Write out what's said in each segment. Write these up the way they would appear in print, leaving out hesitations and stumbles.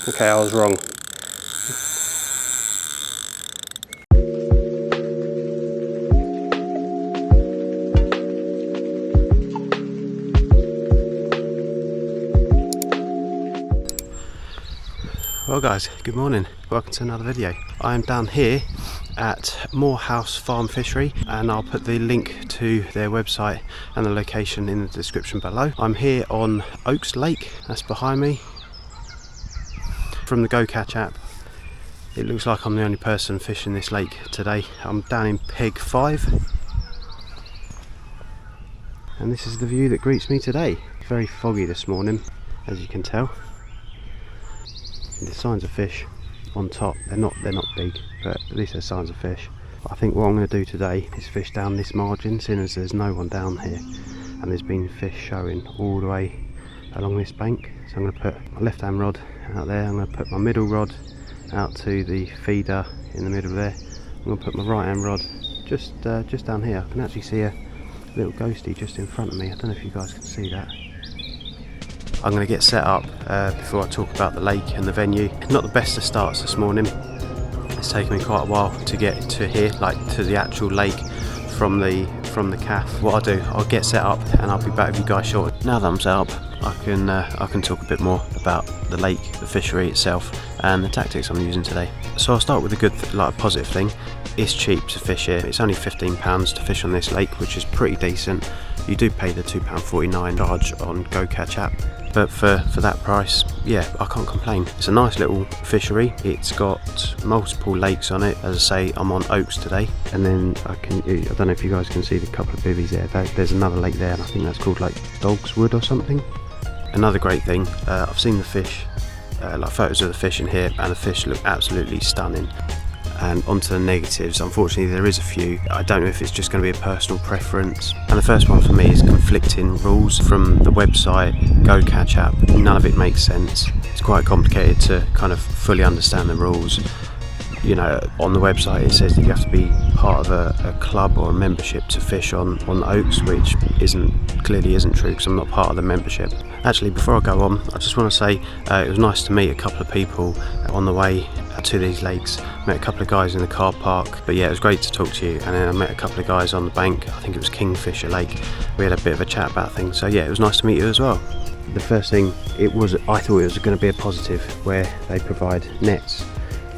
Okay, I was wrong. Well guys, good morning, welcome to another video. I am down here at Morehouse Farm Fishery and I'll put the link to their website and the location in the description below. I'm here on Oaks Lake, that's behind me. From the Go Catch app, it looks like I'm the only person fishing this lake today. I'm down in Peg 5 and this is the view that greets me today. Very foggy this morning, as you can tell. The signs of fish on top. They're not big, but at least there's signs of fish. But I think what I'm going to do today is fish down this margin, seeing as there's no one down here and there's been fish showing all the way along this bank. So I'm going to put my left hand rod out there, I'm going to put my middle rod out to the feeder in the middle there. I'm going to put my right hand rod just down here. I can actually see a little ghosty just in front of me. I don't know if you guys can see that. I'm going to get set up before I talk about the lake and the venue. Not the best of starts this morning. It's taken me quite a while to get to here, like to the actual lake from the calf. What I'll do, I'll get set up and I'll be back with you guys shortly. Now that I'm set up, I can talk a bit more about the lake, the fishery itself, and the tactics I'm using today. So I'll start with a good, positive thing. It's cheap to fish here. It's only £15 to fish on this lake, which is pretty decent. You do pay the £2.49 charge on Go Catch app, but for that price, yeah, I can't complain. It's a nice little fishery. It's got multiple lakes on it. As I say, I'm on Oaks today, and then I don't know if you guys can see the couple of bivvies there. There's another lake there, and I think that's called like Dog's Wood or something. Another great thing, I've seen the fish, like photos of the fish in here, and the fish look absolutely stunning. And onto the negatives, unfortunately there is a few. I don't know if it's just going to be a personal preference. And the first one for me is conflicting rules from the website Go Catch app. None of it makes sense. It's quite complicated to kind of fully understand the rules. You know, on the website it says that you have to be part of a club or a membership to fish on Oaks, which clearly isn't true because I'm not part of the membership. Actually, before I go on, I just want to say it was nice to meet a couple of people on the way to these lakes. Met a couple of guys in the car park, but yeah, it was great to talk to you. And then I met a couple of guys on the bank, I think it was Kingfisher Lake. We had a bit of a chat about things, so yeah, it was nice to meet you as well. The first thing, I thought it was going to be a positive, where they provide nets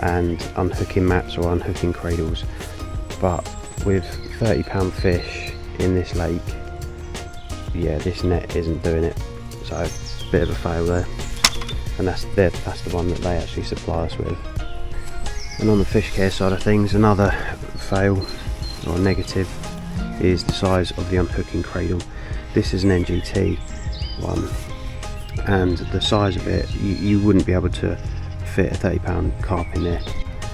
and unhooking mats or unhooking cradles, but with £30 fish in this lake, yeah, this net isn't doing it, so it's a bit of a fail there. And that's the one that they actually supply us with. And on the fish care side of things, another fail or negative is the size of the unhooking cradle. This is an NGT one, and the size of it, you wouldn't be able to fit a £30 carp in there.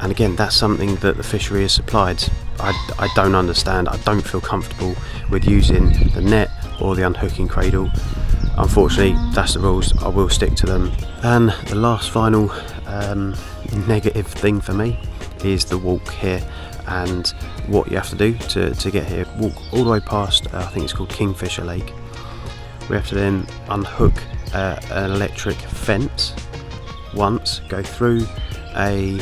And again, that's something that the fishery has supplied. I don't understand. I don't feel comfortable with using the net or the unhooking cradle. Unfortunately, that's the rules. I will stick to them. And the last final negative thing for me is the walk here, and what you have to do to get here. Walk all the way past, I think it's called Kingfisher Lake. We have to then unhook an electric fence once, go through a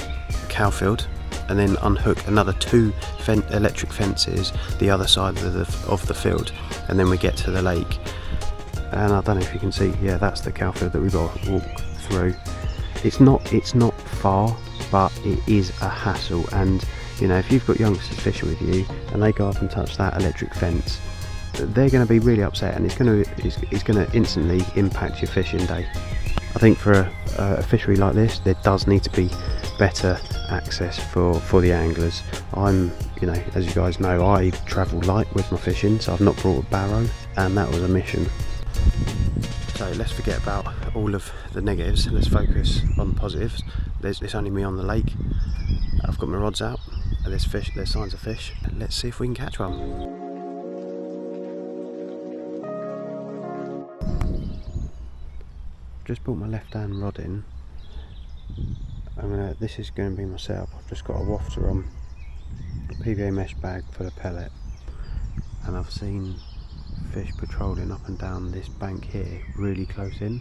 cow field, and then unhook another two electric fences the other side of the field, and then we get to the lake. And I don't know if you can see, yeah, that's the cow field that we've got to walk through. It's not far, but it is a hassle. And you know, if you've got youngsters fishing with you and they go up and touch that electric fence, they're going to be really upset, and it's going to instantly impact your fishing day. I think for a fishery like this, there does need to be better access for the anglers. You know, as you guys know, I travel light with my fishing, so I've not brought a barrow, and that was a mission. So let's forget about all of the negatives, let's focus on the positives. It's only me on the lake. I've got my rods out, there's fish, there's signs of fish. Let's see if we can catch one. Just brought my left hand rod in. This is going to be my setup. I've just got a wafter on, a PVA mesh bag full of pellet, and I've seen fish patrolling up and down this bank here really close in,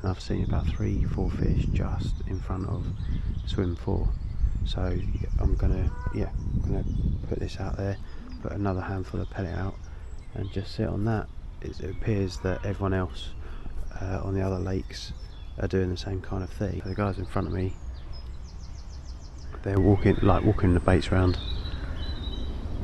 and I've seen about 3-4 fish just in front of swim 4. So I'm gonna put this out there, put another handful of pellet out, and just sit on that. It appears that everyone else on the other lakes are doing the same kind of thing. So the guys in front of me, they're walking the baits around,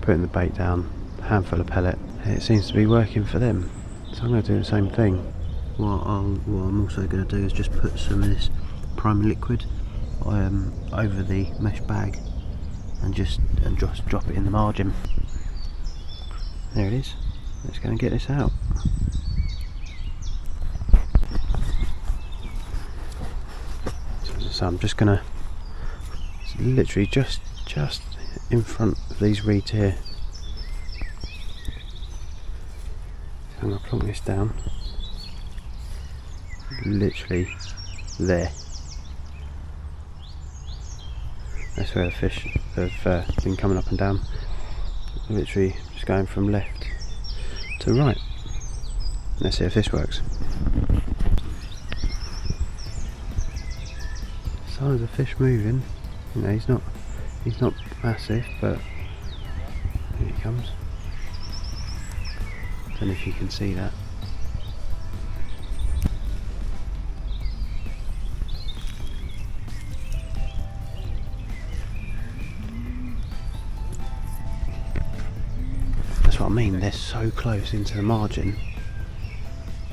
putting the bait down, a handful of pellet. It seems to be working for them, so I'm going to do the same thing. What I'm also going to do is just put some of this primer liquid over the mesh bag and just drop it in the margin. There it is. Let's go and get this out. So I'm just gonna, literally just in front of these reeds here. So I'm gonna plonk this down. Literally there. That's where the fish have been coming up and down. Literally just going from left to right. Let's see if this works. Signs of fish moving. You know, he's not massive, but here he comes. Don't know if you can see that. That's what I mean, they're so close into the margin.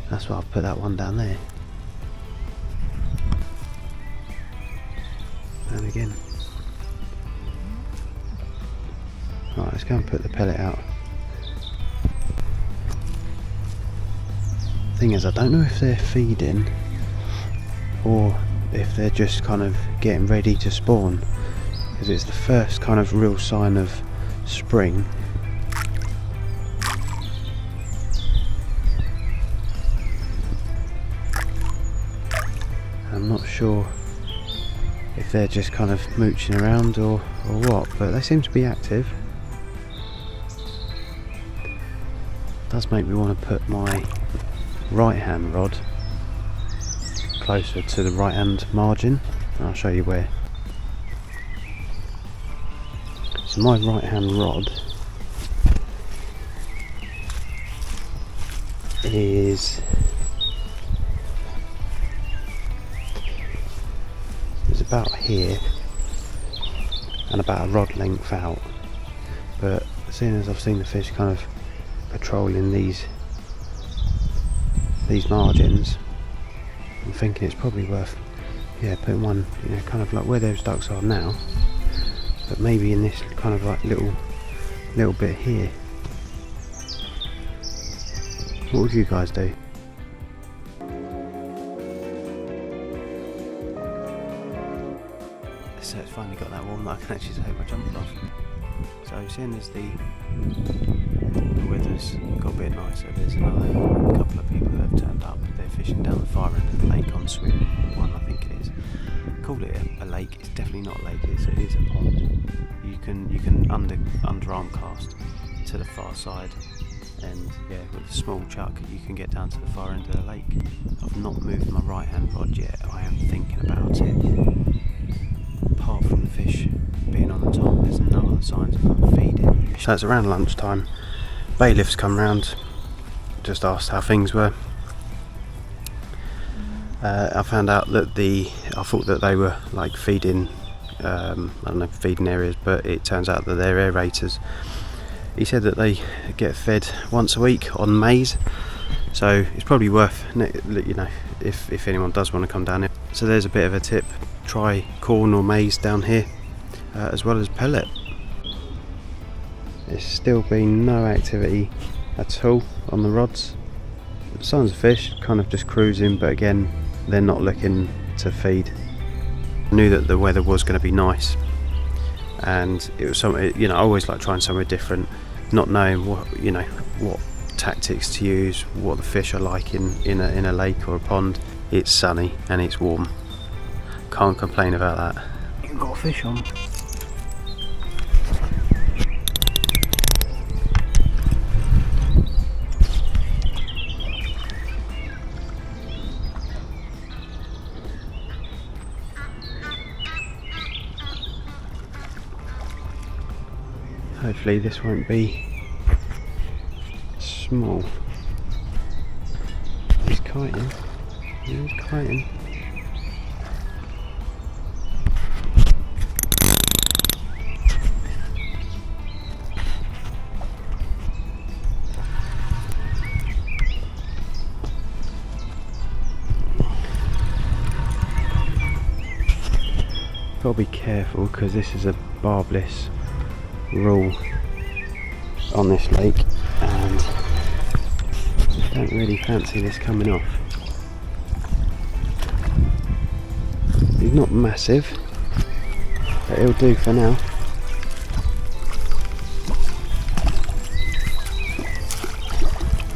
That's why I've put that one down there. And again. Right, let's go and put the pellet out. Thing is, I don't know if they're feeding or if they're just kind of getting ready to spawn, because it's the first kind of real sign of spring. I'm not sure if they're just kind of mooching around or what, but they seem to be active. It does make me want to put my right hand rod closer to the right hand margin, and I'll show you where. So my right hand rod is about here and about a rod length out, but seeing as I've seen the fish kind of patrolling these margins, I'm thinking it's probably worth putting one, you know, kind of like where those ducks are now, but maybe in this kind of like little bit here. What would you guys do? So it's finally got that warm that I can actually take my jumper off. So seeing as the weather's got a bit nicer, there's another couple of people that have turned up. They're fishing down the far end of the lake on swim 1, I think it is. Call it a lake. It's definitely not a lake. It is a pond. You can underarm cast to the far side, and with a small chuck you can get down to the far end of the lake. I've not moved my right hand rod yet. I am thinking about it. Apart from the fish being on the top, there's no other signs of them feeding. So it's around lunchtime. Bailiffs come round, just asked how things were. I found out that I thought that they were like feeding, I don't know, feeding areas, but it turns out that they're aerators. He said that they get fed once a week on maize, so it's probably worth, you know, if anyone does want to come down here. So there's a bit of a tip: try corn or maize down here, as well as pellet. There's still been no activity at all on the rods. Signs of fish, kind of just cruising, but again, they're not looking to feed. I knew that the weather was going to be nice, and it was something, you know, I always like trying somewhere different, not knowing what tactics to use, what the fish are like in a lake or a pond. It's sunny and it's warm. Can't complain about that. You've got a fish on. Hopefully this won't be small. He's kiting. He's kiting. Got to be careful because this is a barbless rule on this lake, and I don't really fancy this coming off. He's not massive, but he'll do for now.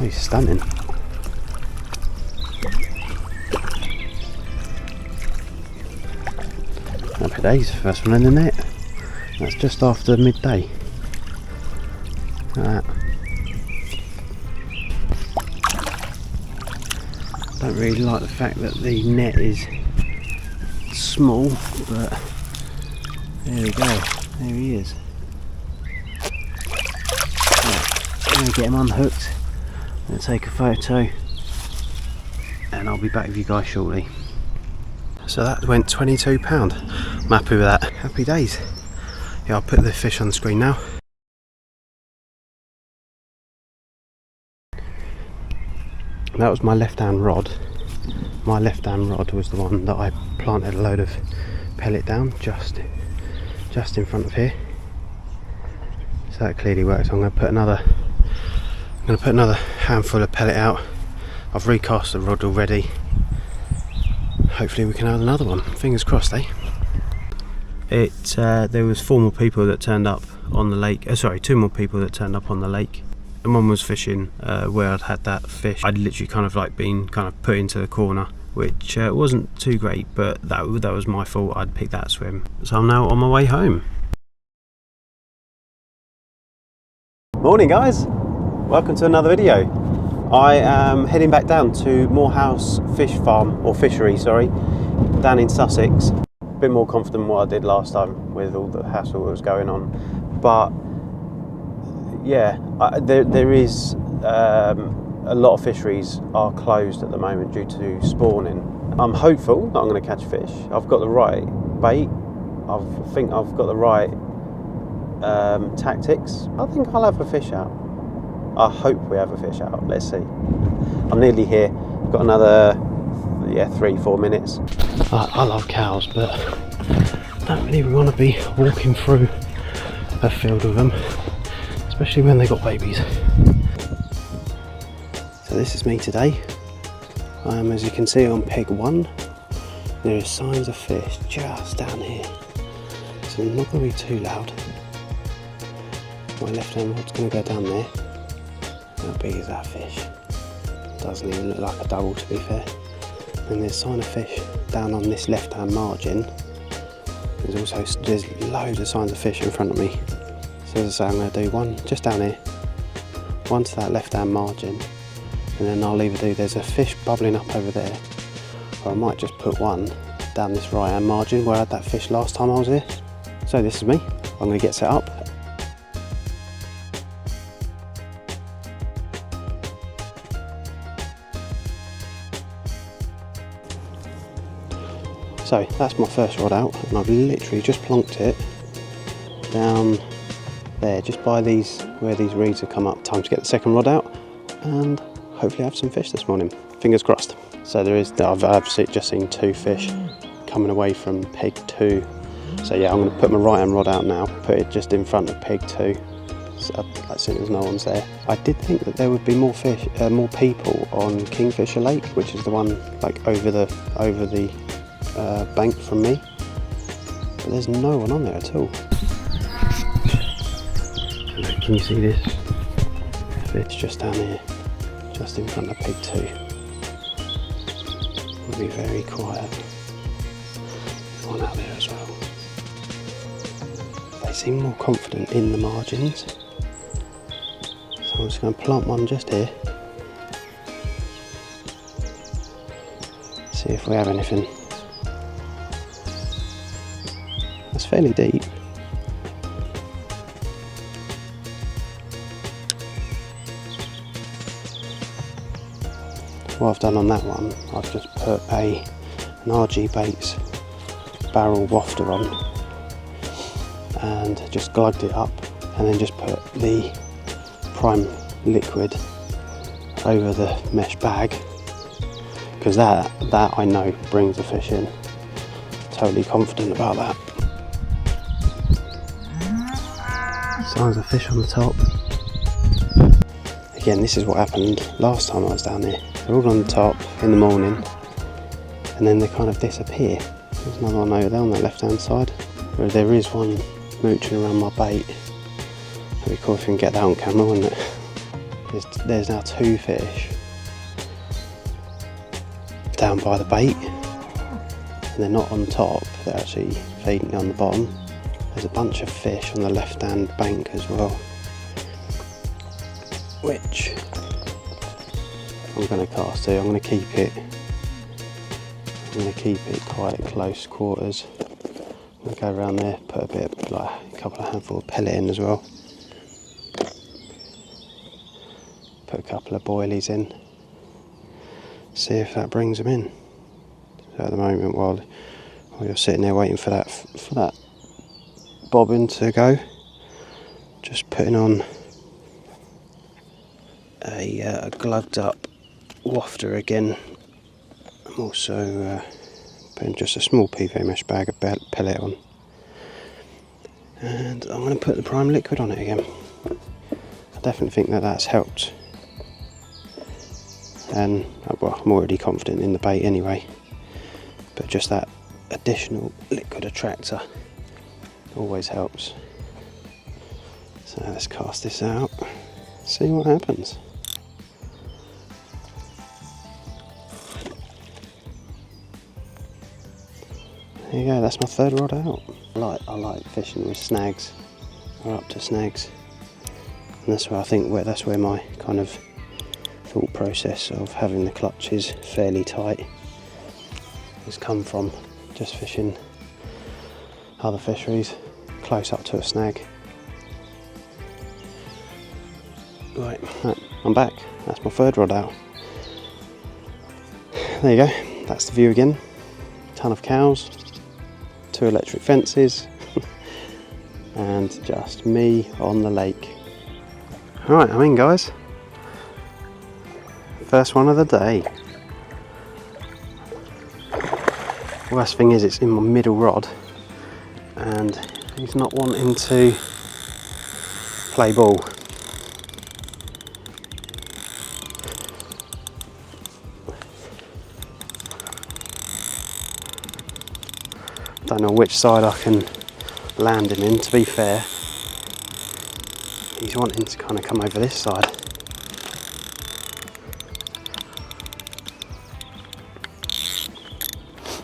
Oh, he's stunning. Happy days, first one in the net. That's just after midday. Look at that. Don't really like the fact that the net is small, but there we go. There he is. Right, I'm going to get him unhooked. I'm going to take a photo, and I'll be back with you guys shortly. So that went £22. I'm happy with that. Happy days. Yeah, I'll put the fish on the screen now. That was my left hand rod. My left hand rod was the one that I planted a load of pellet down just in front of here. So that clearly works. I'm going to put another handful of pellet out. I've recast the rod already. Hopefully we can have another one. Fingers crossed, eh? There was 4 more people that turned up on the lake. Sorry, 2 more people that turned up on the lake. And one was fishing where I'd had that fish. I'd literally been put into the corner, which wasn't too great, but that was my fault. I'd picked that swim. So I'm now on my way home. Morning guys, welcome to another video. I am heading back down to Morehouse Fish Farm, or Fishery, sorry, down in Sussex. A bit more confident than what I did last time with all the hassle that was going on. But yeah, there is a lot of fisheries are closed at the moment due to spawning. I'm hopeful that I'm going to catch fish. I've got the right bait. I think I've got the right tactics. I think I'll have a fish out. I hope we have a fish out. Let's see. I'm nearly here. Got another 3-4 minutes. I love cows, but I don't really want to be walking through a field with them, especially when they got babies. So this is me today. As you can see on peg 1, there are signs of fish just down here. So I'm not going to be too loud. My left hand rod's going to go down there. How big is that fish? Doesn't even look like a double, to be fair. And there's a sign of fish down on this left hand margin. There's loads of signs of fish in front of me. So as I say, I'm going to do one just down here, one to that left hand margin, and then I'll either do, there's a fish bubbling up over there, or I might just put one down this right hand margin where I had that fish last time I was here. So this is me. I'm going to get set up. So that's my first rod out, and I've literally just plonked it down there, just by where these reeds have come up. Time to get the second rod out, and hopefully have some fish this morning. Fingers crossed. So I've just seen 2 fish coming away from peg 2. So yeah, I'm going to put my right hand rod out now, put it just in front of peg 2, as soon as no one's there. I did think that there would be more people on Kingfisher Lake, which is the one over the bank from me, but there's no one on there at all. Can you see this? It's just down here, just in front of peg 2. We'll be very quiet. There's one out there as well. They seem more confident in the margins, so I'm just going to plant one just here. See if we have anything. It's fairly deep. what I've done on that one, I've just put an RG Baits barrel wafter on and just glugged it up, and then just put the prime liquid over the mesh bag, because that I know brings the fish in. Totally confident about that. Signs of fish on the top. Again, this is what happened last time I was down there. They're all on the top in the morning, and then they kind of disappear. There's another one over there on that left hand side. There is one mooching around my bait. It'd be cool if we can get that on camera, wouldn't it? There's now 2 fish down by the bait, and they're not on top, they're actually feeding on the bottom. There's a bunch of fish on the left hand bank as well, which I'm going to cast to. I'm going to keep it quite at close quarters. I'm going to go around there, put a couple of handful of pellet in as well. Put a couple of boilies in. See if that brings them in. So at the moment, while you're sitting there waiting for that bobbin to go, just putting on a glugged up wafter again. I'm also putting just a small PVA mesh bag of pellet on, and I'm going to put the prime liquid on it again. I definitely think that's helped, and well, I'm already confident in the bait anyway, but just that additional liquid attractor always helps. So let's cast this out, see what happens. There you go, that's my 3rd rod out. I like fishing with snags, or up to snags, and that's where my kind of thought process of having the clutches fairly tight has come from. Just fishing other fisheries close up to a snag. Right, I'm back. That's my 3rd rod out. There you go, that's the view again. Ton of cows, 2 electric fences, and just me on the lake. Alright, I'm in, guys. First one of the day. Worst thing is it's in my middle rod, and he's not wanting to play ball. Don't know which side I can land him in, to be fair. He's wanting to kind of come over this side.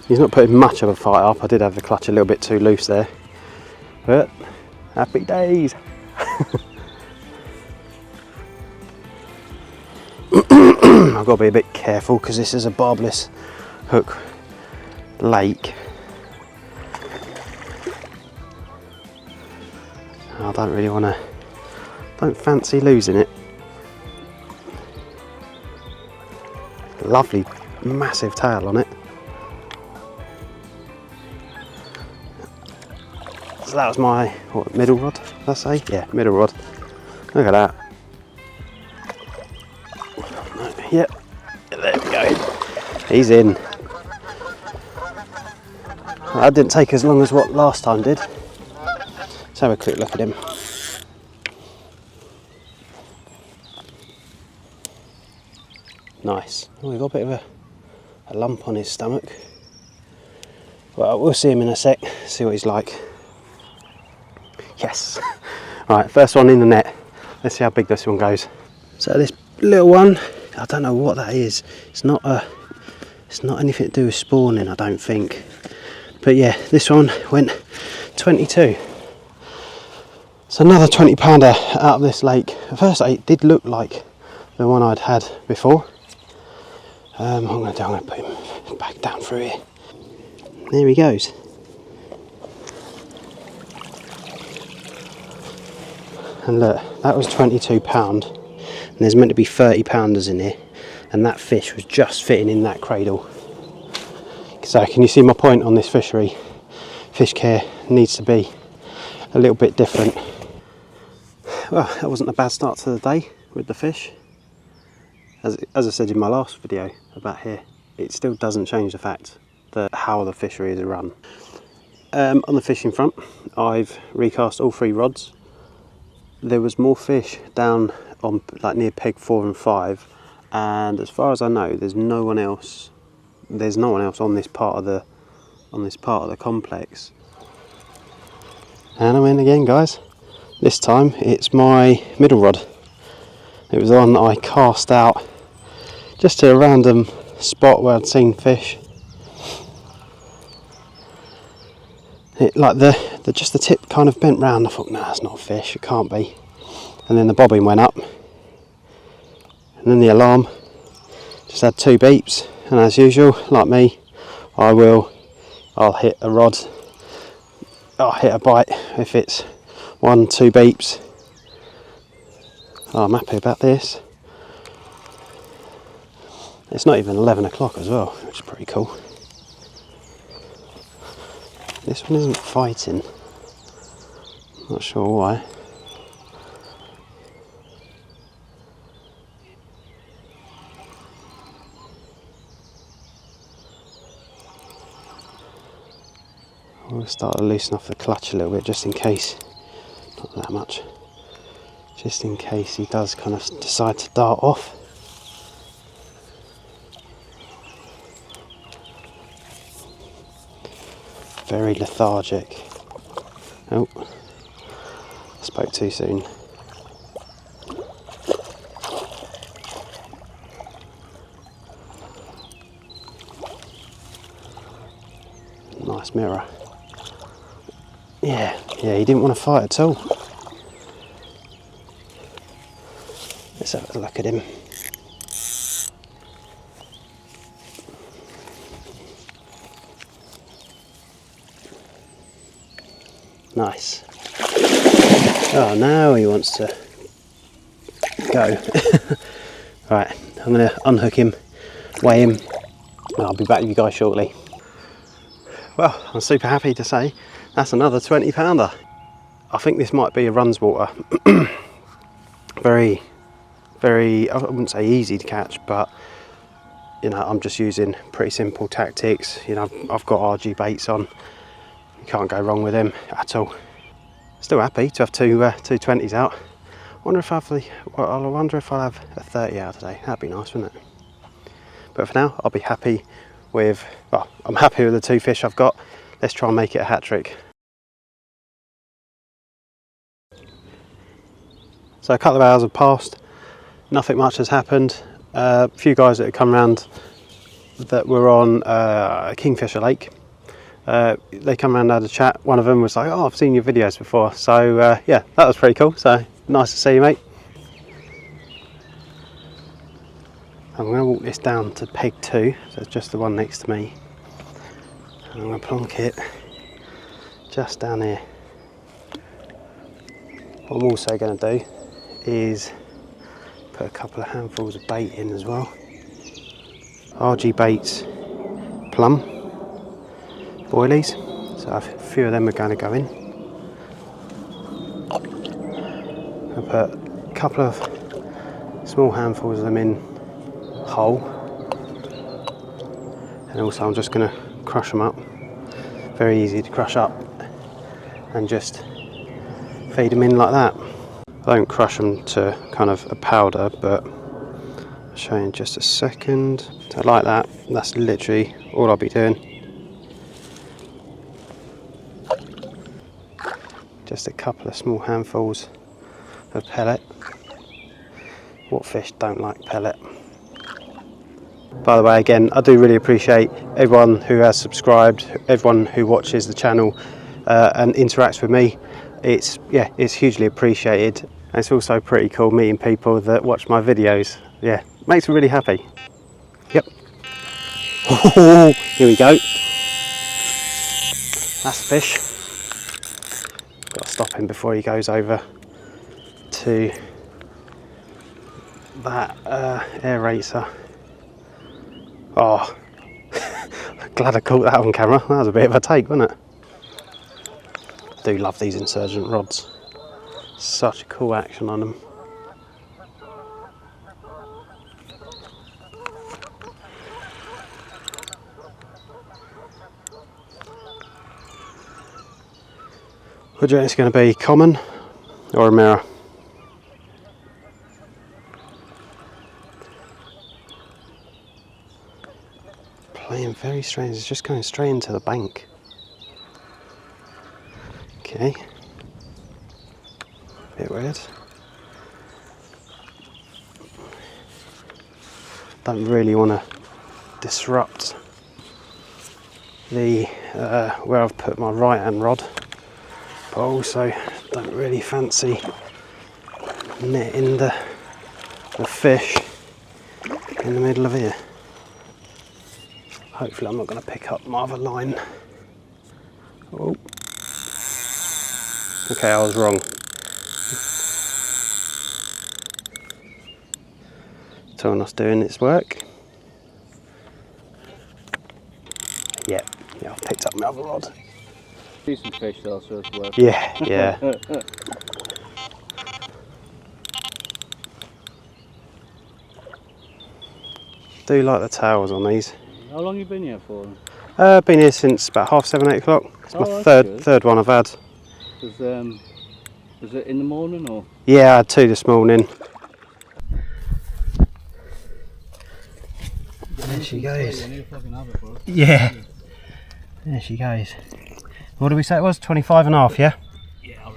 He's not putting much of a fight up. I did have the clutch a little bit too loose there, but happy days. I've got to be a bit careful because this is a barbless hook lake. I don't fancy losing it. Lovely massive tail on it. So that was my middle rod, did I say? Yeah, middle rod. Look at that. Yep, there we go. He's in. That didn't take as long as what last time did. Let's have a quick look at him. Nice. Oh, we've got a bit of a lump on his stomach. Well, we'll see him in a sec, see what he's like. Yes. Right, first one in the net. Let's see how big this one goes. So this little one, I don't know what that is. It's not anything to do with spawning, I don't think. But yeah, this one went 22. So another 20 pounder out of this lake. At first it did look like the one I'd had before. I'm going to put him back down through here. There he goes. And look, that was £22, and there's meant to be 30 pounders in here. and that fish was just fitting in that cradle. So can you see my point on this fishery? Fish care needs to be a little bit different. Well, that wasn't a bad start to the day with the fish. As I said in my last video about here, it still doesn't change the fact that how the fishery is run. On the fishing front, I've recast all 3 rods. There was more fish down on like near peg 4 and 5, and as far as I know, there's no one else on this part of the complex. And I'm in again, guys. This time it's my middle rod. It was the one that I cast out just to a random spot where I'd seen fish. It, like just the tip kind of bent round. I thought, nah, it's not a fish, it can't be. And then the bobbin went up, and then the alarm just had 2 beeps. And as usual, like me, I'll hit a rod, I'll hit a bite if it's 1, 2 beeps. Oh, I'm happy about this. It's not even 11 o'clock as well, which is pretty cool. This one isn't fighting. Not sure why. We'll start to loosen off the clutch a little bit just in case. Not that much. Just in case he does kind of decide to dart off. Very lethargic. Oh, spoke too soon. Nice mirror. Yeah, he didn't want to fight at all. Let's have a look at him. Nice. Oh, now he wants to go. Right, I'm going to unhook him, weigh him, and I'll be back with you guys shortly. Well, I'm super happy to say that's another 20 pounder. I think this might be a runs water. very, I wouldn't say easy to catch, but you know, I'm just using pretty simple tactics. You know, I've got RG baits on. You can't go wrong with them at all. Still happy to have two 20s out. I wonder if I'll have a 30 out today. That'd be nice, wouldn't it? But for now, I'll be happy with, well, I'm happy with the 2 fish I've got. Let's try and make it a hat trick. So a couple of hours have passed, nothing much has happened. A few guys that had come round that were on Kingfisher Lake, they come around and had a chat. One of them was like, oh, I've seen your videos before. So yeah, that was pretty cool. So nice to see you, mate. I'm going to walk this down to peg 2, so it's just the one next to me. And I'm going to plonk it just down here. What I'm also going to do is put a couple of handfuls of bait in as well. RG Baits plum boilies, so a few of them are going to go in. I'll put a couple of small handfuls of them in whole, and also I'm just going to crush them up. Very easy to crush up and just feed them in like that. I don't crush them to kind of a powder, but I'll show you in just a second. So like that, that's literally all I'll be doing. Just a couple of small handfuls of pellet. What fish don't like pellet? By the way, again, I do really appreciate everyone who has subscribed, everyone who watches the channel and interacts with me. It's hugely appreciated. And it's also pretty cool meeting people that watch my videos. Yeah, makes me really happy. Yep. Oh, here we go. That's a fish. Got to stop him before he goes over to that aerator. Oh, glad I caught that on camera. That was a bit of a take, wasn't it? I do love these insurgent rods. Such a cool action on them. What do you think it's going to be, common or a mirror? Playing very strange, it's just going straight into the bank. Okay. Bit weird. Don't really want to disrupt the where I've put my right hand rod. But also don't really fancy netting the fish in the middle of here. Hopefully I'm not going to pick up my other line. Oh. Okay, I was wrong. Someone doing its work. Yeah, I've picked up my other rod. Decent fish though, so it's worth. Yeah. Do like the tails on these. How long have you been here for? Been here since about 7:30, 8 o'clock. It's my third one I've had. Was it in the morning or? Yeah, I had 2 this morning. There she goes. Yeah. There she goes. What did we say it was? 25.5, yeah? Yeah.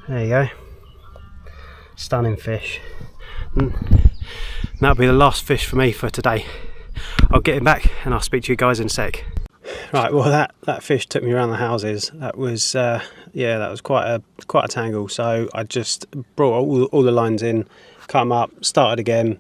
There you go. Stunning fish. That'll be the last fish for me for today. I'll get him back and I'll speak to you guys in a sec. Right, well that fish took me around the houses. That was yeah, that was quite a tangle. So I just brought all the lines in, cut them up, started again.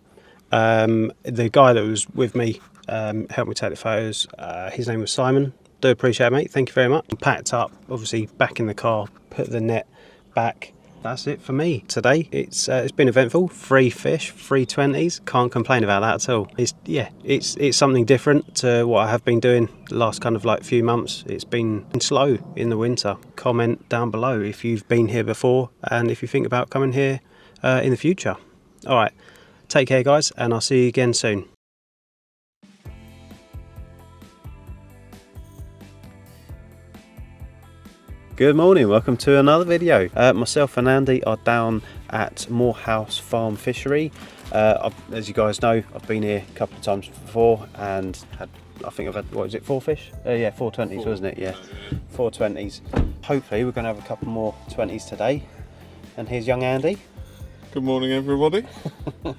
The guy that was with me helped me take the photos. His name was Simon. Do appreciate it, mate. Thank you very much. Packed up, obviously back in the car, put the net back. That's it for me today. It's been eventful. 3 fish, 3 20s. Can't complain about that at all. It's something different to what I have been doing the last kind of like few months. It's been slow in the winter. Comment down below if you've been here before and if you think about coming here in the future. All right, take care, guys, and I'll see you again soon. Good morning, welcome to another video. Myself and Andy are down at Morehouse Farm Fishery. As you guys know, I've been here a couple of times before and I think I've had, what is it, 4 fish? Yeah, 4 20s, wasn't it? Yeah, 4 20s. Hopefully we're going to have a couple more 20s today. And here's young Andy. Good morning, everybody. You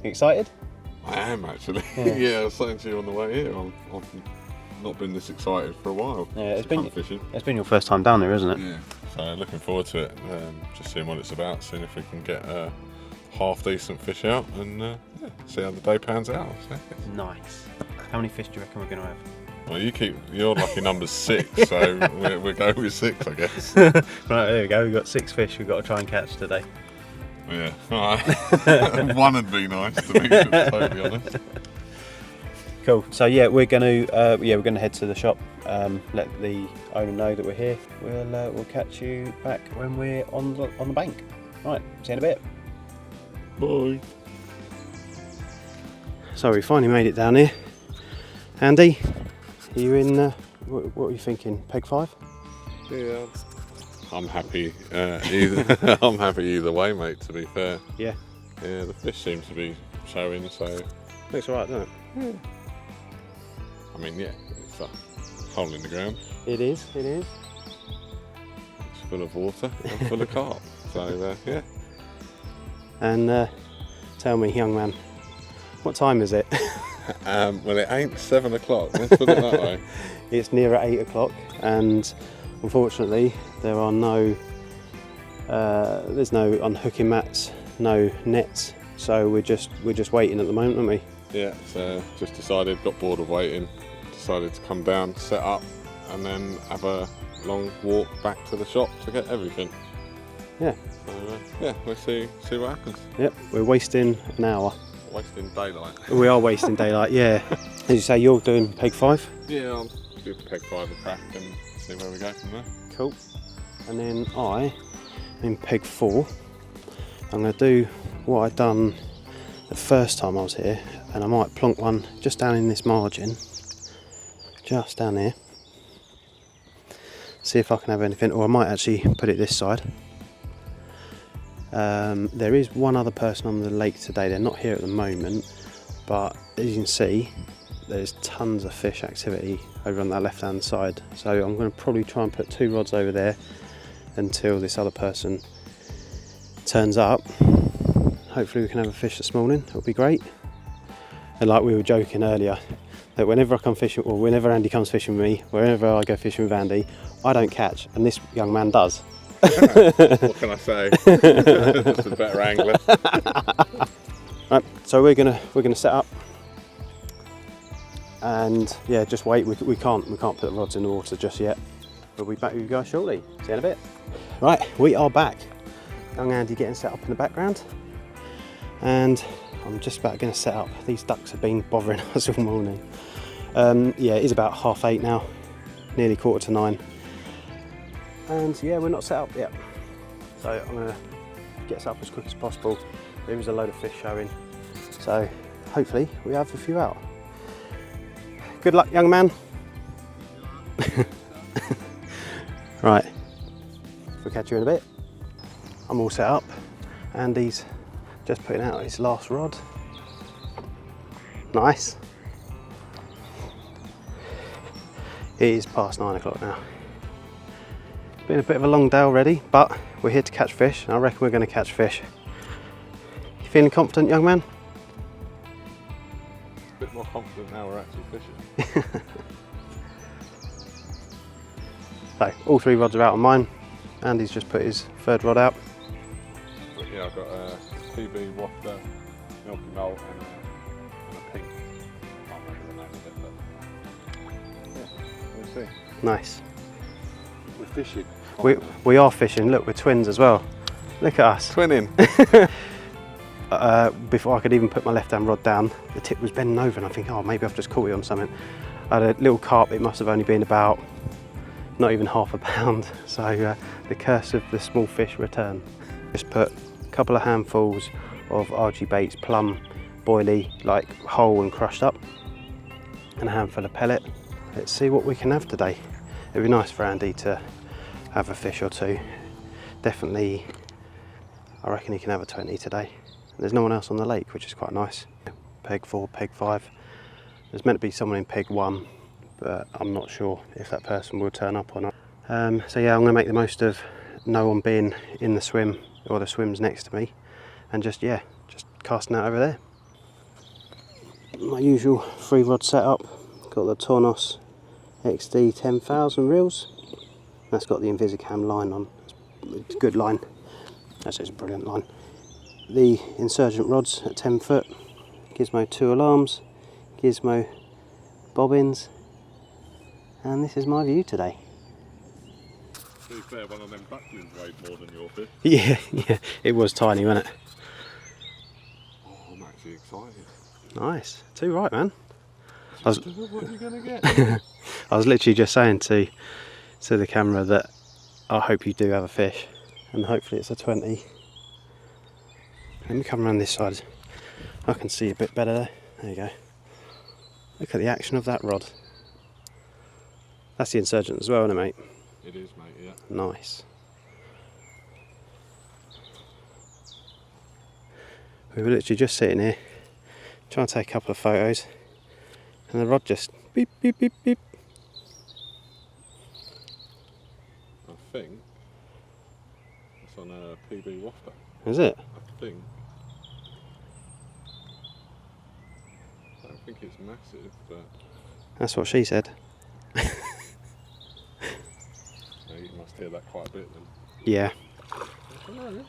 excited? I am actually. Yeah. Yeah, I was saying to you on the way here, I've not been this excited for a while. Yeah, it's been your first time down there, isn't it? Yeah, so looking forward to it. Just seeing what it's about, seeing if we can get half decent fish out, and yeah, see how the day pans out. So. Nice. How many fish do you reckon we're going to have? Well, your lucky number's 6, so we'll go with 6, I guess. Right, there we go. We've got 6 fish we've got to try and catch today. Yeah, all right. One would be nice to be totally honest. Cool. So yeah, we're going to head to the shop. Let the owner know that we're here. We'll catch you back when we're on the bank. Right. See you in a bit. Bye. So we finally made it down here. Andy, are you in? What are you thinking? Peg 5? Yeah. I'm happy. I'm happy either way, mate. To be fair. Yeah. Yeah, the fish seems to be showing, so. Looks alright, doesn't it? Yeah. I mean, yeah, it's a hole in the ground. It is. It's full of water and full of carp. So yeah. And tell me, young man, what time is it? Well, it ain't 7 o'clock. Let's put it that way. It's near 8 o'clock, and unfortunately, there are there's no unhooking mats, no nets. So we're just waiting at the moment, aren't we? Yeah. So just decided, got bored of waiting, decided to come down, set up, and then have a long walk back to the shop to get everything. Yeah. So yeah, we'll see what happens. Yep. We're wasting an hour. Wasting daylight. We are wasting daylight, yeah. As you say, you're doing peg 5. Yeah, I'll do peg 5 a crack and see where we go from there. Cool. And then I, in peg 4, I'm going to do what I'd done the first time I was here, and I might plonk one just down in this margin, just down there. See if I can have anything, or I might actually put it this side. There is one other person on the lake today. They're not here at the moment, but as you can see, there's tons of fish activity over on that left hand side. So I'm going to probably try and put 2 rods over there until this other person turns up. Hopefully we can have a fish this morning. It'll be great. And like we were joking earlier, that whenever I come fishing, or whenever Andy comes fishing with me, wherever I go fishing with Andy, I don't catch, and this young man does. What can I say? Just a better angler. Right, so we're gonna set up, and yeah, just wait. We can't put the rods in the water just yet. We'll be back with you guys shortly. See you in a bit. Right, we are back. Young Andy getting set up in the background, and I'm just about going to set up. These ducks have been bothering us all morning. Yeah, it is about 8:30 now, nearly 8:45, and yeah, we're not set up yet. So I'm going to get set up as quick as possible. There is a load of fish showing, so hopefully we have a few out. Good luck, young man. Right, we'll catch you in a bit. I'm all set up. Andy's just putting out his last rod. Nice. It is past 9 o'clock now. It's been a bit of a long day already, but we're here to catch fish, and I reckon we're going to catch fish. You feeling confident, young man? A bit more confident now we're actually fishing. So, all 3 rods are out on mine. Andy's just put his 3rd rod out. But yeah, I've got a PB wafter, milky malt, and a pink. I can't remember the name of it, but yeah, we'll see. Nice. We're fishing. We are fishing. Look, we're twins as well. Look at us. Twinning. Before I could even put my left hand rod down, the tip was bending over, and I think, oh, maybe I've just caught it on something. I had a little carp. It must have only been about not even half a pound. So the curse of the small fish returned. Just put a couple of handfuls of RG baits, plum, boilie, like whole and crushed up, and a handful of pellet. Let's see what we can have today. It'd be nice for Andy to have a fish or 2. Definitely, I reckon he can have a 20 today. There's no one else on the lake, which is quite nice. Peg 4, peg 5. There's meant to be someone in peg 1, but I'm not sure if that person will turn up or not. So yeah, I'm going to make the most of no one being in the swim, or the swim's next to me, and just casting out over there. My usual 3 rod setup. Got the Tornos XD 10,000 reels. That's got the Invisicam line on. It's a good line. That's a brilliant line. The Insurgent rods at 10 foot. Gizmo 2 alarms. Gizmo bobbins. And this is my view today. To be fair, one of them bucklings weighed more than your fish. Yeah, it was tiny, wasn't it? Oh, I'm actually excited. Nice. Too right, man. What are you going to get? I was literally just saying to the camera that I hope you do have a fish, and hopefully it's a 20. Let me come around this side. I can see a bit better there. There you go. Look at the action of that rod. That's the Insurgent as well, isn't it, mate? It is, mate, yeah. Nice. We were literally just sitting here trying to take a couple of photos, and the rod just beep, beep, beep, beep. I think it's on a PB wafter. Is it? I think. I don't think it's massive, but That's what she said. you must hear that quite a bit then. Yeah. I don't know.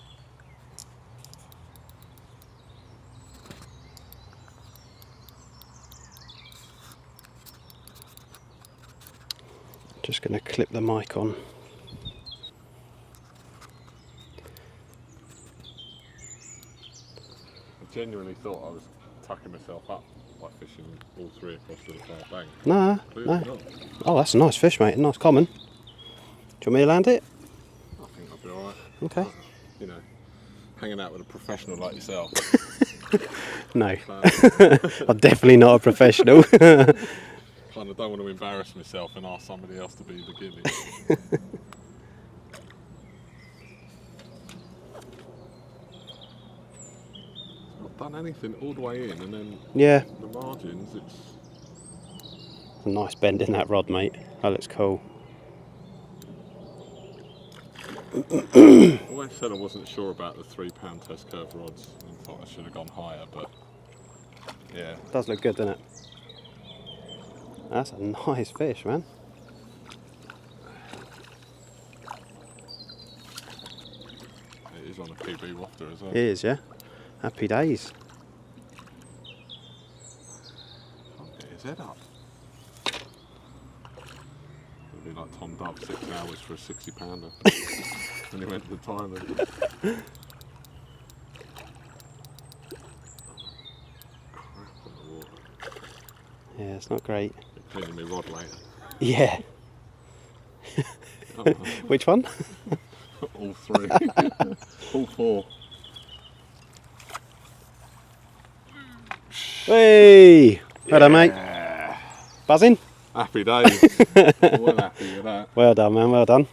Just going to clip the mic on. I genuinely thought I was tucking myself up by fishing all three across to the far bank. No, Clearly no. not. Oh, that's a nice fish, mate. Nice common. Do you want me to land it? I think I'll be alright. Okay. You know, hanging out with a professional like yourself. No. I'm definitely not a professional. Kind of don't want to embarrass myself and ask somebody else to be the guinea. Not done anything all the way in, and then Yeah. the margins, it's A nice bend in that rod, mate. That looks cool. I always said I wasn't sure about the 3 pound test curve rods and thought I should have gone higher, but yeah. Does look good, doesn't it? That's a nice fish, man. It is on a PB wafter as well. It is, yeah. Happy days. Can't get his head up. It'll be like Tom Dub, 6 hours for a 60 pounder. When he went to Thailand. Crap on the water. Yeah, it's not great. Cleaning me rod later. Yeah. Oh, no. Which one? All 3. All 4. Hey! Well done, mate. Buzzing? Happy days. Well happy with that. Well done, man. Well done.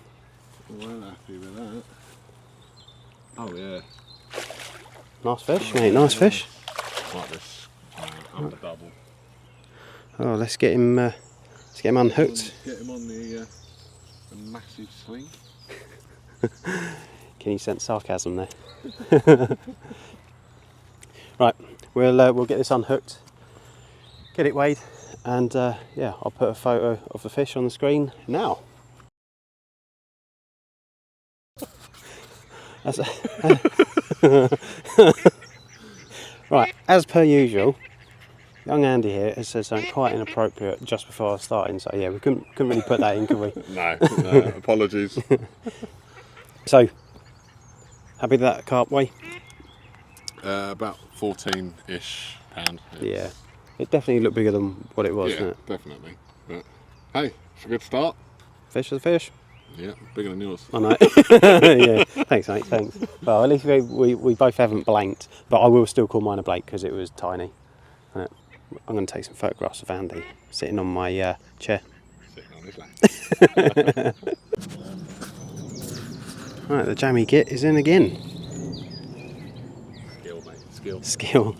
Well happy with that. Oh yeah. Nice fish, mate. Nice fish. Like this under double. Oh, let's get him unhooked. Get him on the massive sling. Can you sense sarcasm there? Right, we'll get this unhooked, get it weighed, and yeah, I'll put a photo of the fish on the screen now. Right, as per usual, young Andy here has said something quite inappropriate just before I was starting, so yeah, we couldn't really put that in, could we? No, apologies. So, happy with that carp weigh? About 14-ish pound. Yeah, it definitely looked bigger than what it was, Yeah, didn't it? definitely. But hey, it's a good start. Fish is a fish. Yeah, bigger than yours. I know. Yeah, thanks, mate. Thanks. Well, at least we both haven't blanked, but I will still call mine a blank because it was tiny. I'm going to take some photographs of Andy sitting on my chair. Sitting on his lap. Right, the jammy git is in again. Skill, mate. Skill. Skill.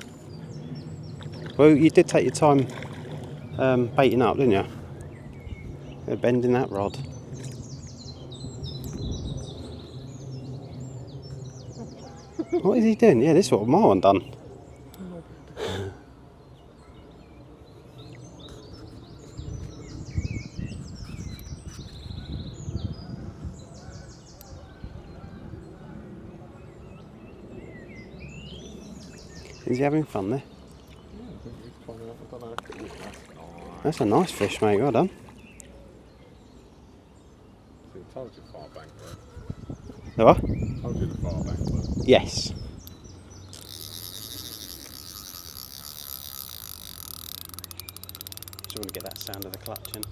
Well, you did take your time baiting up, didn't you? Bending that rod. What is he doing? Yeah, this is what my one done. Is he having fun there? That's a nice fish, mate. Well done. I told you far bank, bro. The what? Told you the far bank, bro. Yes. Just want to get that sound of the clutch in.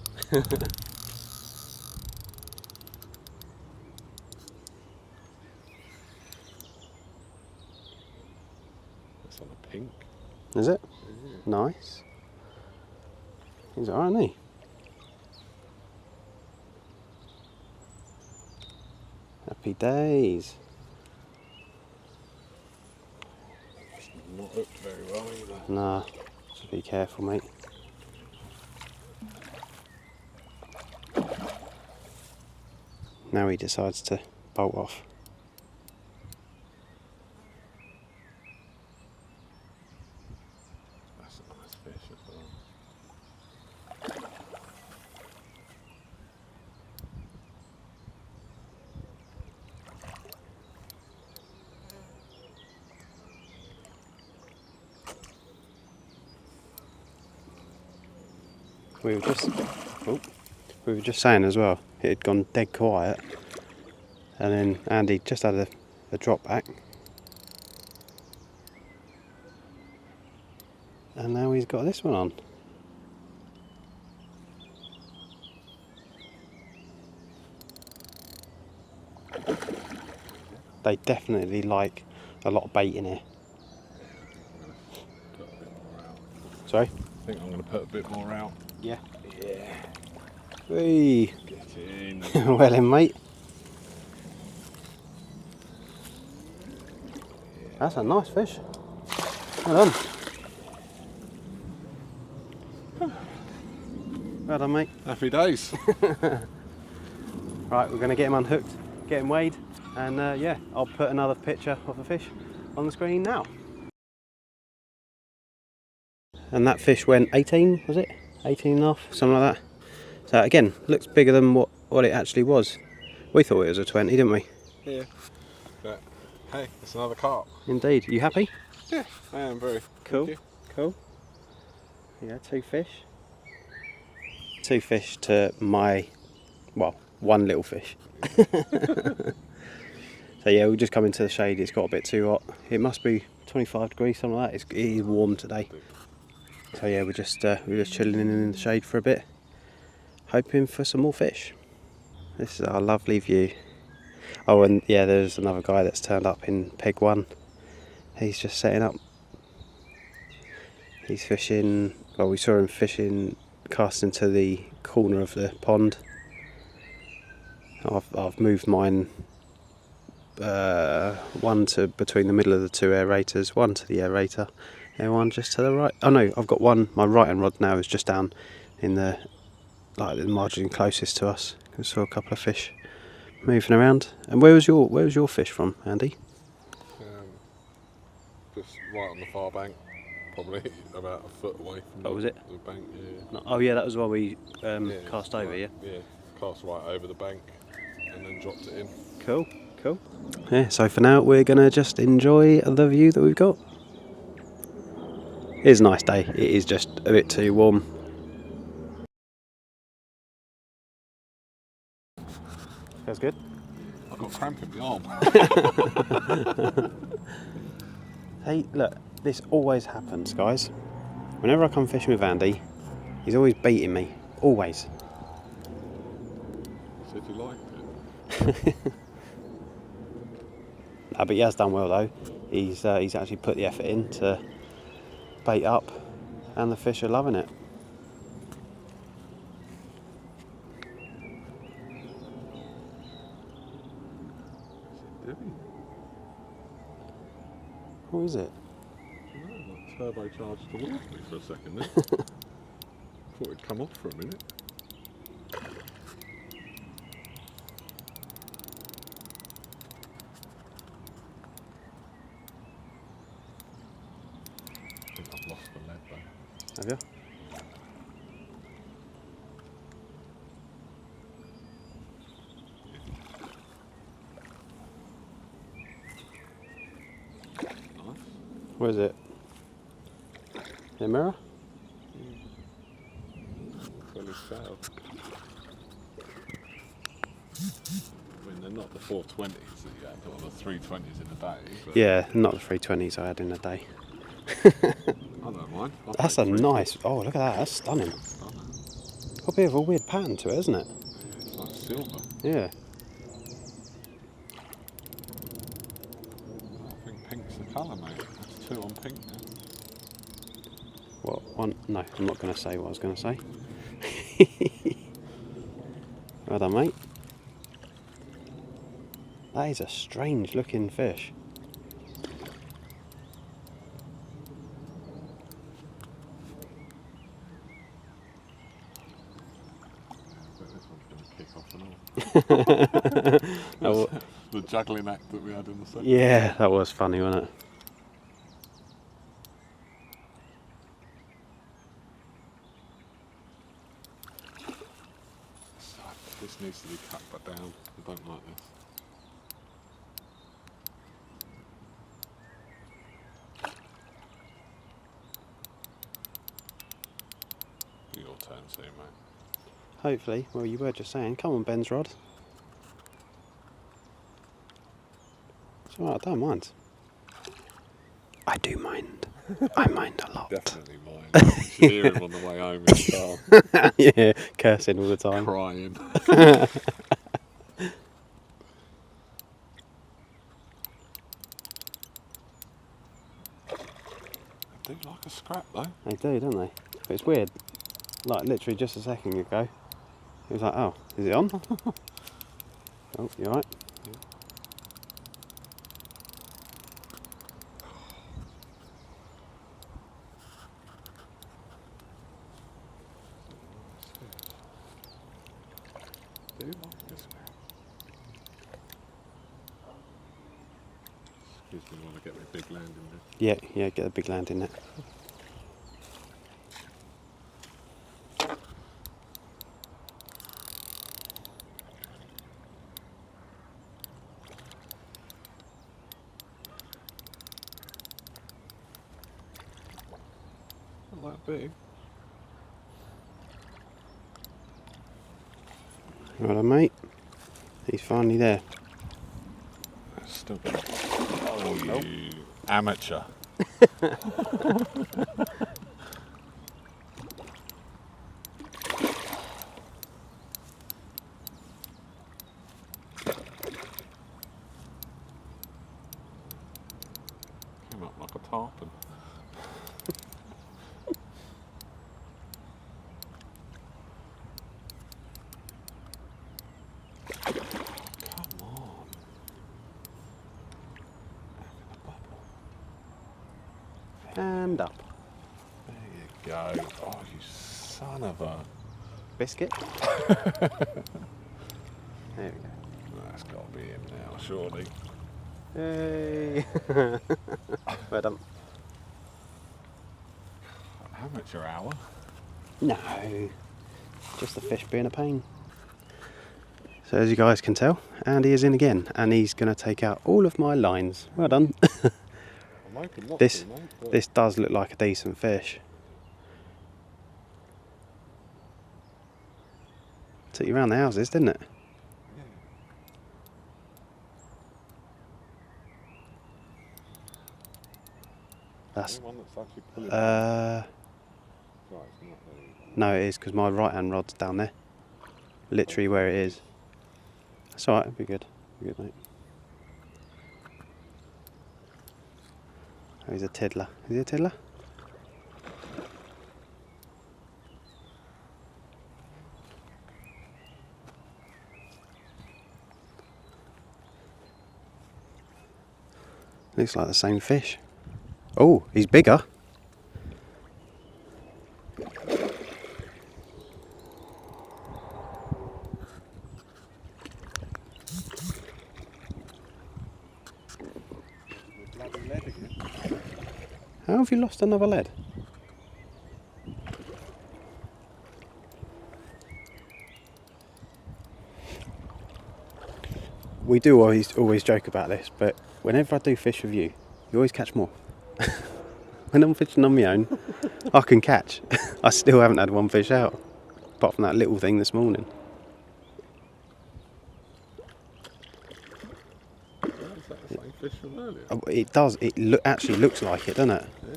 It's on a pink. Is it? Yeah. Nice. He's alright, isn't he? Happy days. It's not hooked very well either. Nah, just be careful, mate. Now he decides to bolt off. That's a nice fish as well. We were just saying as well, it had gone dead quiet, and then Andy just had a drop back. And now he's got this one on. They definitely like a lot of bait in here. Sorry? I think I'm going to put a bit more out. Yeah. Yeah. Whee! Get in. Well in, mate. That's a nice fish. Well done. Well done, mate. Happy days. Right, we're going to get him unhooked, get him weighed, and yeah, I'll put another picture of the fish on the screen now. And that fish went 18, was it? 18 and a half, something like that. So again, looks bigger than what it actually was. We thought it was a 20, didn't we? Yeah. But hey, it's another carp. Indeed. Are you happy? Yeah, I am very. Cool. Cool. Yeah, 2 fish. 2 fish to my, well, 1 little fish. So yeah, we'll just come into the shade. It's got a bit too hot. It must be 25 degrees, something like that. It is warm today. So yeah, we're just chilling in the shade for a bit, hoping for some more fish. This is our lovely view. Oh, and yeah, there's another guy that's turned up in peg 1. He's just setting up. He's fishing. Well, we saw him fishing, casting to the corner of the pond. I've moved mine one to between the middle of the 2 aerators, one to the aerator, and one just to the right. Oh no, I've got one. My right hand rod now is just down in the margin closest to us. I saw a couple of fish moving around. And where was your fish from, Andy? Just right on the far bank, probably about a foot away from was it? the bank. Yeah. No, oh yeah, that was why we Yeah, cast over. right, Yeah. Yeah, cast right over the bank and then dropped it in. Cool. Cool. Yeah. So for now, we're gonna just enjoy the view that we've got. It is a nice day. It is just a bit too warm. Feels good. I've got cramp in my arm. Hey, look, this always happens, guys. Whenever I come fishing with Andy, he's always beating me. Always. Said you liked it. No, but he has done well though. He's actually put the effort in to bait up, and the fish are loving it. What is it? Turbocharged towards me for a second then. Thought it'd come off for a minute. I think I've lost the lead though. Have you? Nice. Where is it? The mirror? Well, it's failed. I mean, they're not the 420s that you had, or the 320s in a day. But Yeah, not the 320s I had in a day. I don't mind. That's a nice. Oh, look at that. That's stunning. Got a bit of a weird pattern to it, isn't it? Yeah, it's like silver. Yeah. I think pink's the colour, mate. That's 2 on pink now. What one? No, I'm not going to say what I was going to say. Well done, mate. That is a strange looking fish. Oh, The juggling act that we had in the second. yeah, that was funny, wasn't it? This needs to be cut back down. I don't like this. Your turn soon, mate. Hopefully. Well, you were just saying. Come on, Ben's rod. It's alright, I don't mind. I do mind. I mind a lot. Definitely mine. You should hear him on the way home in the car, Yeah, cursing all the time. crying. They do like a scrap though. They do, don't they? But it's weird. Like literally just a second ago, it was like, oh, is it on? Oh, you alright? Do like a scrap. Excuse me while I get my big land in there. Yeah, get a big land in it. Not that big. Right on, mate. He's finally there. It's still got. Oh, you amateur. Came up like a tarpon. Come on. Having a bubble. And up. There you go. Oh, you son of a. Biscuit. There we go. That's got to be him now, surely. Yay! Well done. Amateur hour. No, just the fish being a pain. So as you guys can tell, Andy is in again, and he's going to take out all of my lines. Well done. I'm hoping not This- to, mate, but This does look like a decent fish. Took you around the houses, didn't it? That's one that's actually pulling. uh Right, it's not there. no, it is because my right hand rod's down there, literally where it is. That's all right. It'll be good. Be good, mate. Oh, he's a tiddler. Is he a tiddler? Looks like the same fish. Oh, he's bigger. How have you lost another lead? We do always joke about this, but whenever I do fish with you, you always catch more. When I'm fishing on my own, I can catch. I still haven't had one fish out, apart from that little thing this morning. Is that the same fish from earlier? It does. It actually looks like it, doesn't it? Yeah.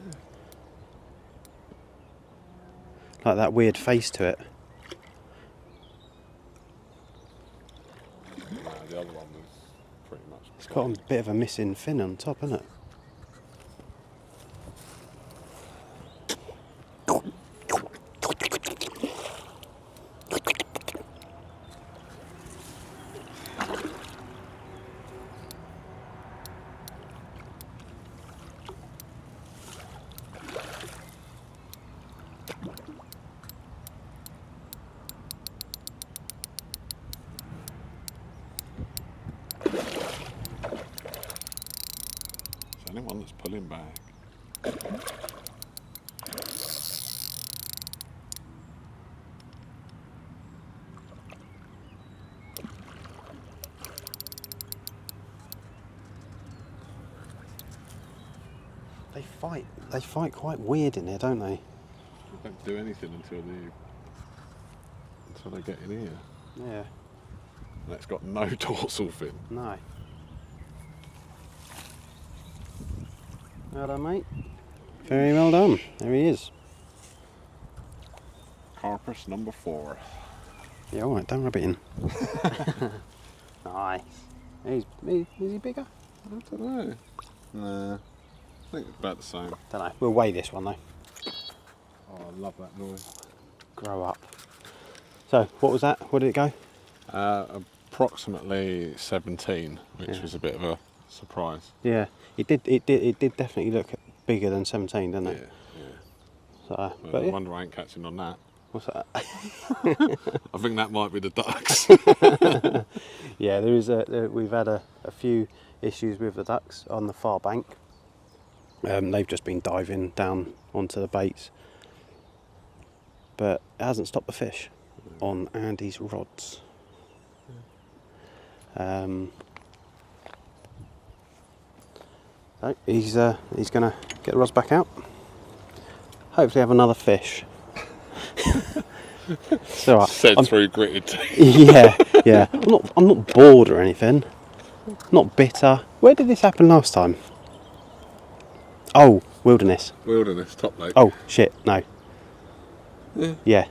Like that weird face to it. No, the other one was pretty much. It's got a bit of a missing fin on top, hasn't it? It's the only one that's pulling back. They fight quite weird in here, don't they? They don't do anything until they get in here. Yeah. And it's got no dorsal fin. No. Well done, mate. Very well done. There he is. Carpus number 4. Yeah, alright, don't rub it in. Nice. Is he bigger? I don't know. Nah, I think it's about the same. Don't know. We'll weigh this one though. Oh, I love that noise. Grow up. So, what was that? Where did it go? Approximately 17, which was a bit of a surprise. Yeah, it did definitely look bigger than 17, didn't it? Yeah. So, Well, but I yeah. wonder I ain't catching on that. What's that? I think that might be the ducks. Yeah, there is we've had a few issues with the ducks on the far bank. They've just been diving down onto the baits, but it hasn't stopped the fish on Andy's rods. So he's gonna get the rods back out. Hopefully have another fish. It's all right. Said through gritted teeth. Yeah. I'm not bored or anything. Not bitter. Where did this happen last time? Oh, Wilderness. Wilderness, Top Lake. Oh shit, no. Yeah.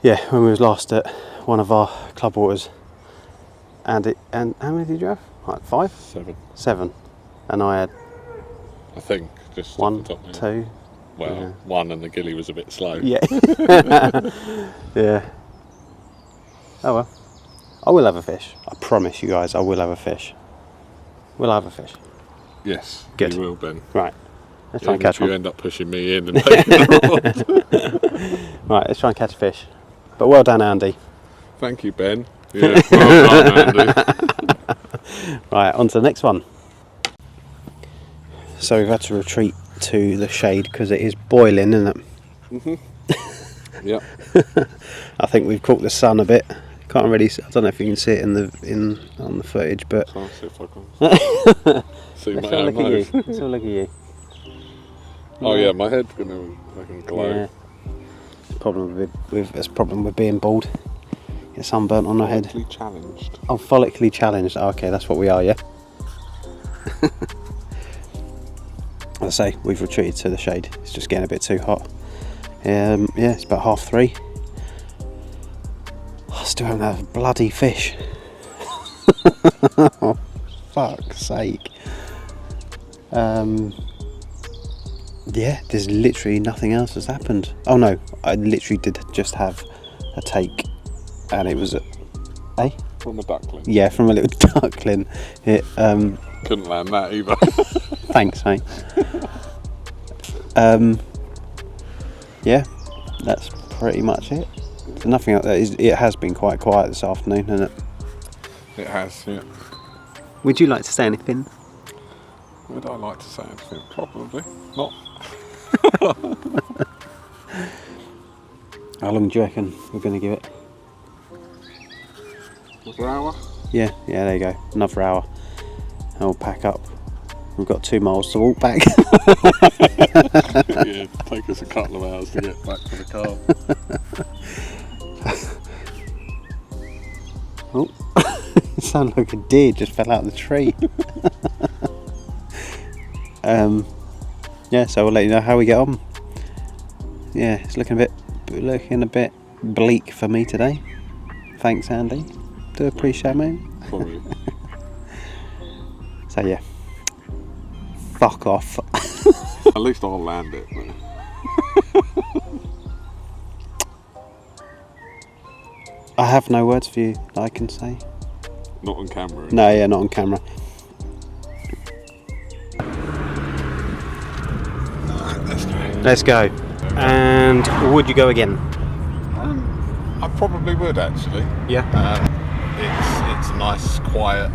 Yeah, when we was last at one of our club waters, and how many did you have? Like 5? 7. And I had I think just 1, off the top, 2. Well, yeah. 1 and the gilly was a bit slow. Yeah. Yeah. Oh well. I will have a fish. I promise you guys, I will have a fish. We'll have a fish. Yes, Good. you will, Ben. Right. Let's try and Even catch if you one. end up pushing me in and taking the rod. Right, let's try and catch a fish. But well done, Andy. Thank you, Ben. Yeah, well done, Andy. Right, on to the next one. So we've had to retreat to the shade because it is boiling, isn't it? Yep. I think we've caught the sun a bit. Can't really. I don't know if you can see it on the footage, but I'll see if I can see let's my have a own look at nose. you. Let's have a look at you. Oh yeah, my head's gonna fucking glow. Yeah. There's a problem with being bald. Get sunburnt on the head. Follically challenged. Oh, follically challenged. Oh, okay, that's what we are, yeah. As I say, we've retreated to the shade. It's just getting a bit too hot. Yeah, it's about 3:30. I still haven't had a bloody fish. Oh, fuck's sake. Yeah, there's literally nothing else has happened. Oh no, I literally did just have a take, and it was From a duckling. yeah, from a little duckling. It Couldn't land that either. thanks, mate. Yeah, that's pretty much it. So nothing else. It has been quite quiet this afternoon, hasn't it? It has, yeah. Would you like to say anything? Would I like to say anything? Probably not. How long do you reckon we're going to give it? Another hour? Yeah, there you go. Another hour. And we'll pack up. We've got 2 miles to walk back. Yeah, take us a couple of hours to get back to the car. Oh, it sounded like a deer just fell out of the tree. Yeah, so we'll let you know how we get on. Yeah, it's looking a bit bleak for me today. Thanks, Andy. Do appreciate it, mate. Sorry. So yeah, fuck off. At least I'll land it. But... I have no words for you that I can say. Not on camera. No, yeah, not on camera. Let's go. And would you go again? I probably would actually. Yeah. It's a nice, quiet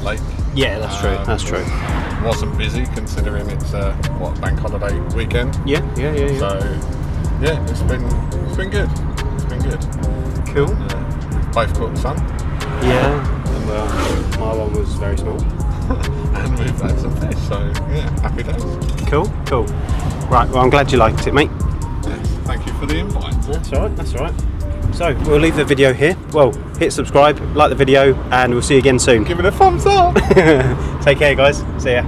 lake. Yeah, that's true. That's true. Wasn't busy considering it's bank holiday weekend. Yeah. So yeah, it's been good. It's been good. Cool. Both caught the sun. Yeah. And my one was very small. And we've had some fish, so yeah, happy days. Cool. Right, well I'm glad you liked it, mate. Yes, thank you for the invite. That's alright. So we'll leave the video here. Well, hit subscribe, like the video, and we'll see you again soon. Give it a thumbs up. Take care, guys. See ya.